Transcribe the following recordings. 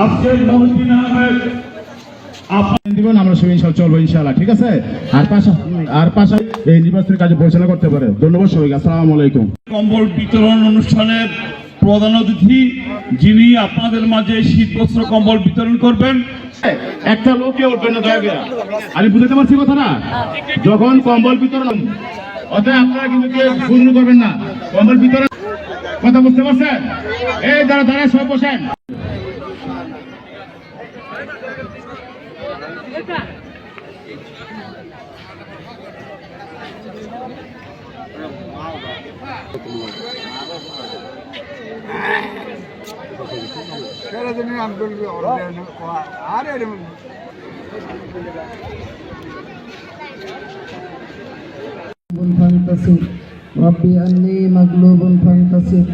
আজকের মহদিন আহমেদ দিবেন, আমরা সেই ইনশাআল্লাহ চলবো ইনশাআল্লাহ, ঠিক আছে। আর পাশা এই নির্বাচনের কাজে পরিচালনা করতে পারে। ধন্যবাদ সবাইকে, আসসালামু আলাইকুম। কম্বল বিতরণ অনুষ্ঠানের প্রধান অতিথি যিনি আপনাদের মাঝে শীত বস্ত্র কম্বল বিতরণ করবেন, একটা লোকে উঠবেন না দয়া করে। আমি বুঝতে পারছি কথা না, যখন কম্বল বিতরণ অতএব আপনারা কিন্তু কেউ ভুল করবেন না। কম্বল বিতরণ কথা বুঝতে পারছেন? এই দাঁড়া দাঁড়া সব বসেন। ربي أني مغلوب فانتصر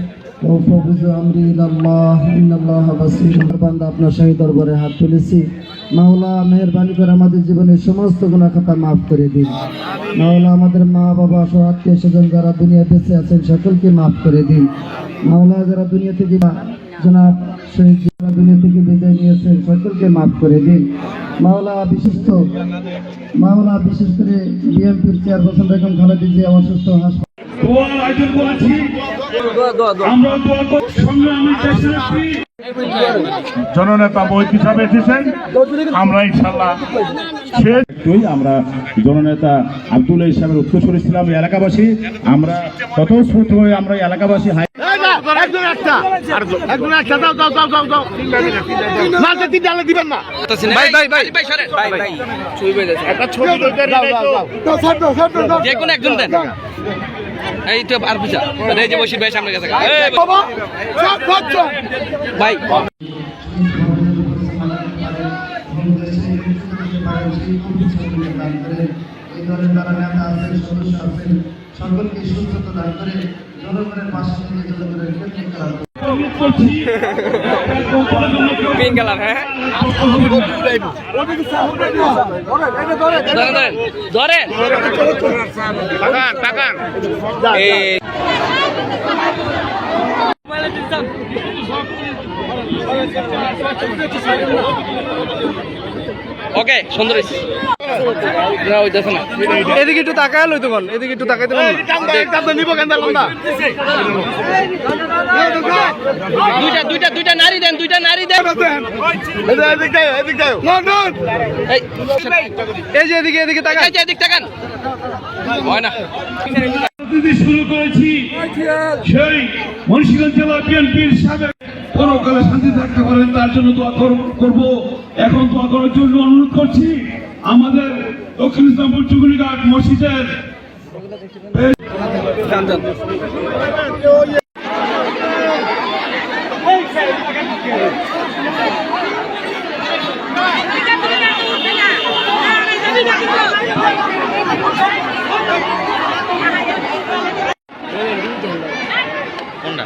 وفوز أمري إلى الله إن الله بصير। বান্দা আপনার শাহী দরবারে হাত তুলেছি, মাওলা মেহেরবানি করে আমাদের জীবনের সমস্ত গুনাহ খাতা মাফ করে দিন। মাওলা আমাদের মা বাবা সহ আত্মীয় স্বজন যারা দুনিয়া বেঁচে আছেন সকলকে মাফ করে দিন। মাওলা যারা দুনিয়া থেকে জনাব শহীদ যারা দুনিয়া থেকে বিদায় নিয়েছেন সকলকে মাফ করে দিন। মাওলা বিশেষ করে বিএনপির চেয়ারপারসন বেগম খালেদা জিয়া অসুস্থ হাসপাতাল জননেতা মহিত হিসাবে এসেছেন, আমরা ইনশাল্লাহ আমরা জননেতা আব্দুল ইসলামের উত্তরসূরি ছিলাম এলাকাবাসী। আমরা স্বতঃস্ফূর্ত হয়ে আমরা এলাকাবাসী এই তো আর বুঝা এই যে বসির ভাই সামনে গেছে ভাই সকলকে সুস্থতা দান করে জনগণের পাশে থেকে জনগণের পিঙ্ক কালার। হ্যাঁ ধরেন ওকে সুন্দর এদিকে একটু তাকায় লই তোমার, এদিকে একটু তাকাইতে দুইটা নারী দেন, দুইটা নারী দেন। এই যে এদিকে তাকান, এদিকে তাকান হয় না। শুরু করেছি সেই মুন্সিগঞ্জ জেলা বিএনপির সাবেক পরকালে শান্তি থাকতে পারেন তার জন্য দোয়া করবো। এখন দোয়া করার জন্য অনুরোধ করছি আমাদের দক্ষিণ ইসলামপুর চুগুলিঘাট মসজিদের কোনটা